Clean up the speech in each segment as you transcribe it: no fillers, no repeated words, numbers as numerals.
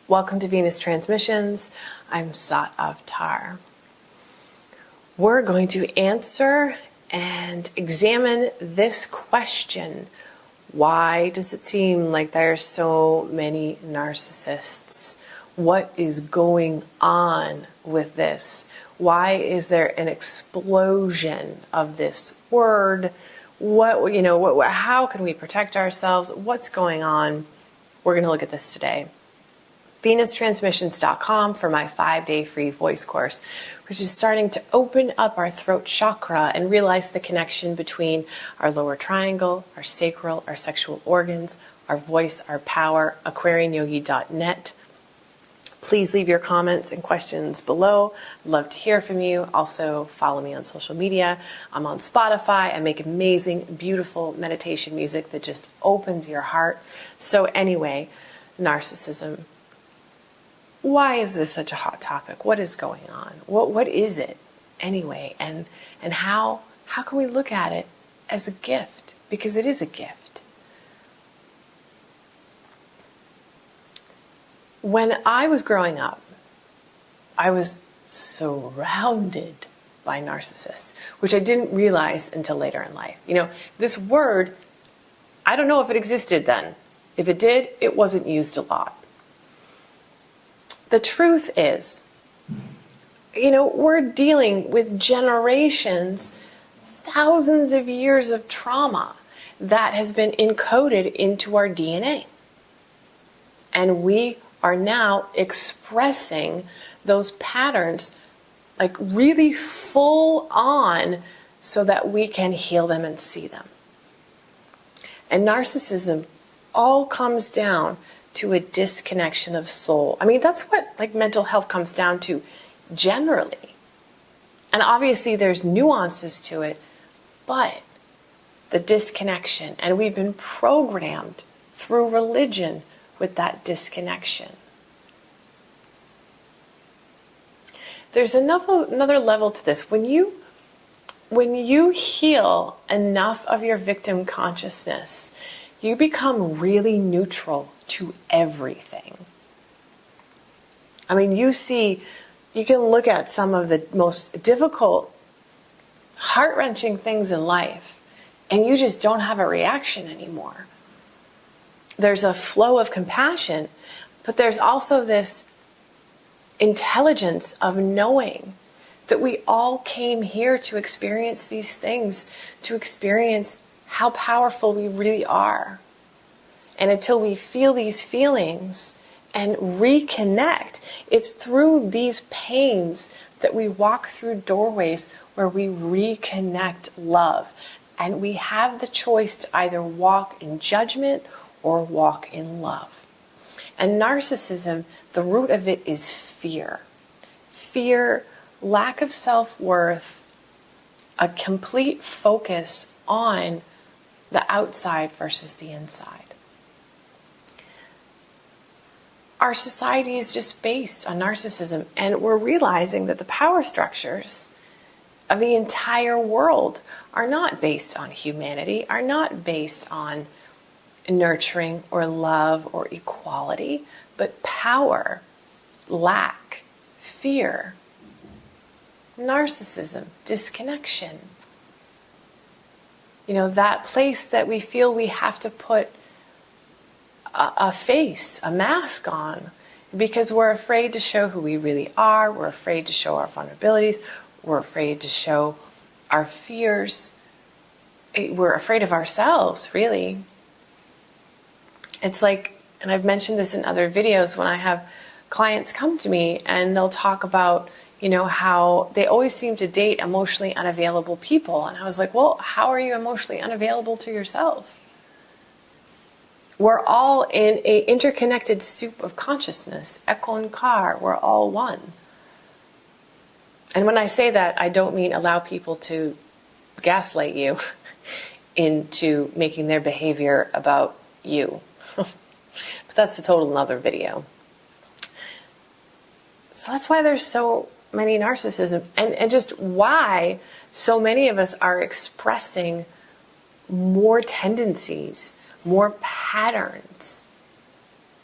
Welcome to Venus Transmissions. I'm Sat Avtar. We're going to answer and examine this question. Why does it seem like there are so many narcissists? What is going on with this? Why is there an explosion of this word? How can we protect ourselves? What's going on? We're going to look at this today. VenusTransmissions.com for my 5-day free voice course, which is starting to open up our throat chakra and realize the connection between our lower triangle, our sacral, our sexual organs, our voice, our power, aquarianyogi.net. Please leave your comments and questions below. I'd love to hear from you. Also, follow me on social media. I'm on Spotify. I make amazing, beautiful meditation music that just opens your heart. So anyway, narcissism. Why is this such a hot topic? What is going on? What is it anyway? And how can we look at it as a gift? Because it is a gift. When I was growing up, I was surrounded by narcissists, which I didn't realize until later in life. This word, I don't know if it existed then. If it did, it wasn't used a lot. The truth is, we're dealing with generations, thousands of years of trauma that has been encoded into our DNA. And we are now expressing those patterns like really full on so that we can heal them and see them. And narcissism all comes down to a disconnection of soul. I mean, that's what mental health comes down to generally. And obviously there's nuances to it, but the disconnection, and we've been programmed through religion with that disconnection. There's another level to this. When you heal enough of your victim consciousness, you become really neutral to everything. I mean, you can look at some of the most difficult, heart-wrenching things in life, and you just don't have a reaction anymore. There's a flow of compassion, but there's also this intelligence of knowing that we all came here to experience these things, to experience how powerful we really are. And until we feel these feelings and reconnect, it's through these pains that we walk through doorways where we reconnect love. And we have the choice to either walk in judgment or walk in love. And narcissism, the root of it is fear. Fear, lack of self-worth, a complete focus on the outside versus the inside. Our society is just based on narcissism, and we're realizing that the power structures of the entire world are not based on humanity, are not based on nurturing or love or equality, but power, lack, fear, narcissism, disconnection. That place that we feel we have to put a face, a mask on, because we're afraid to show who we really are, we're afraid to show our vulnerabilities, we're afraid to show our fears, we're afraid of ourselves, really. It's like, and I've mentioned this in other videos, when I have clients come to me and they'll talk about, how they always seem to date emotionally unavailable people. And I was like, well, how are you emotionally unavailable to yourself? We're all in an interconnected soup of consciousness. Ekonkar, we're all one. And when I say that, I don't mean allow people to gaslight you into making their behavior about you. But that's a total another video. So that's why there's so many narcissism, and just why so many of us are expressing more tendencies, more patterns.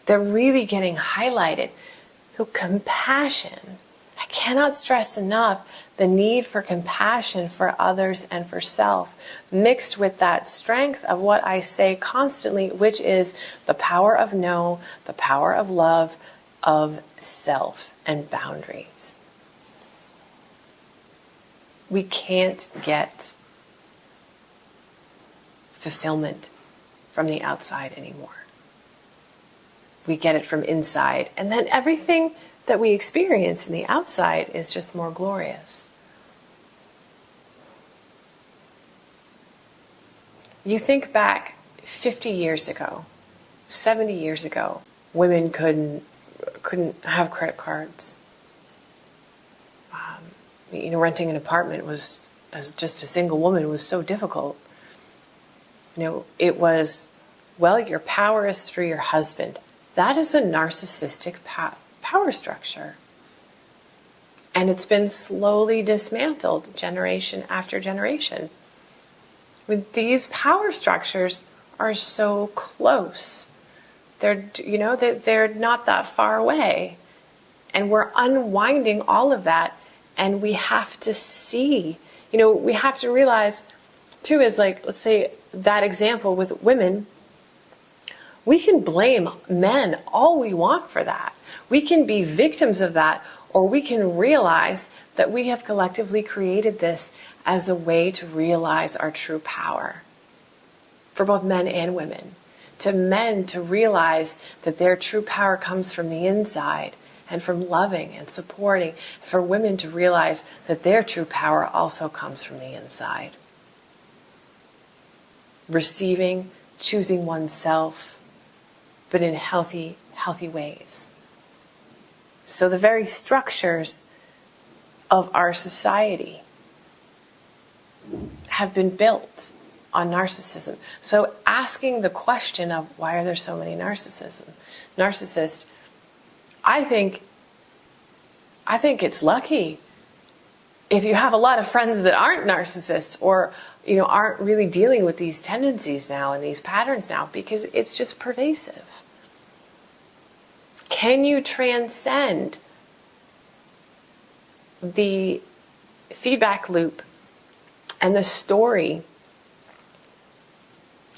They're really getting highlighted. So compassion, I cannot stress enough the need for compassion for others and for self, mixed with that strength of what I say constantly, which is the power of no, the power of love, of self and boundaries. We can't get fulfillment from the outside anymore. We get it from inside, and then everything that we experience in the outside is just more glorious. You think back 50 years ago, 70 years ago, women couldn't have credit cards. Renting an apartment was, as just a single woman, was so difficult. It was, your power is through your husband. That is a narcissistic power structure. And it's been slowly dismantled generation after generation. These power structures are so close. They're not that far away. And we're unwinding all of that. And we have to see, we have to realize too, is let's say that example with women, we can blame men all we want for that. We can be victims of that, or we can realize that we have collectively created this as a way to realize our true power for both men and women. To men to realize that their true power comes from the inside and from loving and supporting. For women to realize that their true power also comes from the inside. Receiving, choosing oneself, but in healthy ways. So the very structures of our society have been built on narcissism. So asking the question of why are there so many narcissists, I think it's lucky if you have a lot of friends that aren't narcissists, or aren't really dealing with these tendencies now and these patterns now, because it's just pervasive. Can you transcend the feedback loop and the story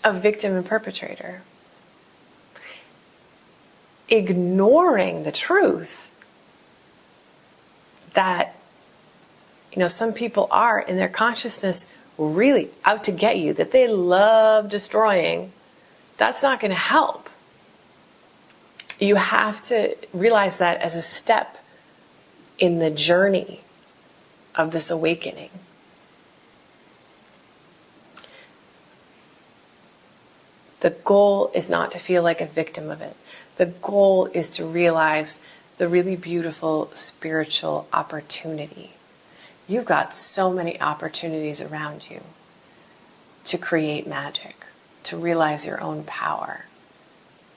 of victim and perpetrator, ignoring the truth that some people are in their consciousness really out to get you, that they love destroying? That's not going to help. You have to realize that as a step in the journey of this awakening. The goal is not to feel like a victim of it. The goal is to realize the really beautiful spiritual opportunity. You've got so many opportunities around you to create magic, to realize your own power,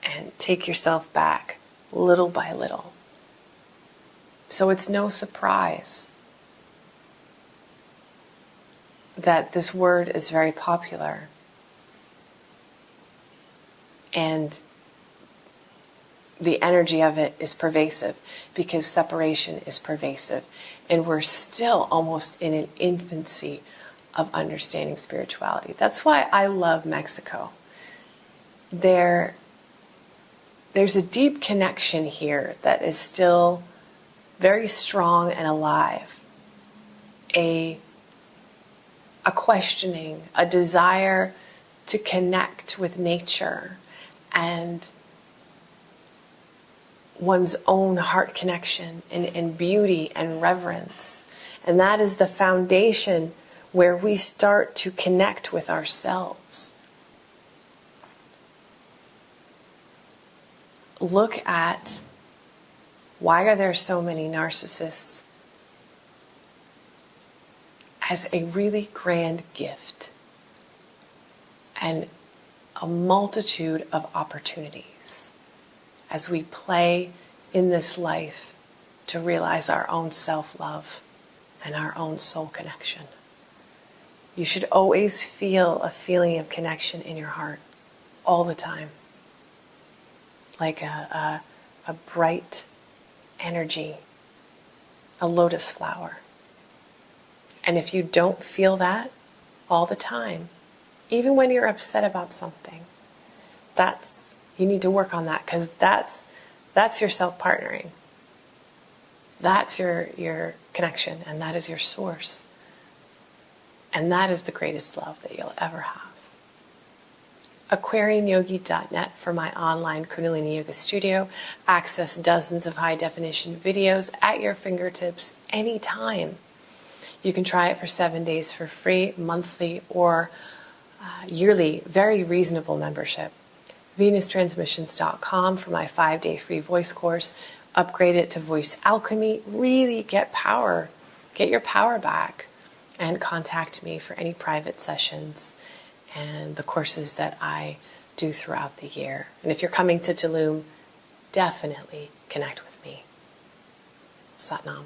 and take yourself back little by little. So it's no surprise that this word is very popular. And the energy of it is pervasive, because separation is pervasive. And we're still almost in an infancy of understanding spirituality. That's why I love Mexico. There's a deep connection here that is still very strong and alive. A questioning, a desire to connect with nature and one's own heart connection and beauty and reverence. And that is the foundation where we start to connect with ourselves. Look at why are there so many narcissists as a really grand gift and a multitude of opportunities as we play in this life to realize our own self-love and our own soul connection. You should always feel a feeling of connection in your heart. all the time, like a bright energy, a lotus flower. And if you don't feel that all the time, even when you're upset about something, you need to work on that, because that's your self-partnering. That's your connection, and that is your source. And that is the greatest love that you'll ever have. AquarianYogi.net for my online Kundalini Yoga studio. Access dozens of high-definition videos at your fingertips anytime. You can try it for 7 days for free, monthly or yearly, very reasonable membership. VenusTransmissions.com for my 5-day free voice course. Upgrade it to Voice Alchemy. Really get power. Get your power back. And contact me for any private sessions and the courses that I do throughout the year. And if you're coming to Tulum, definitely connect with me. Satnam.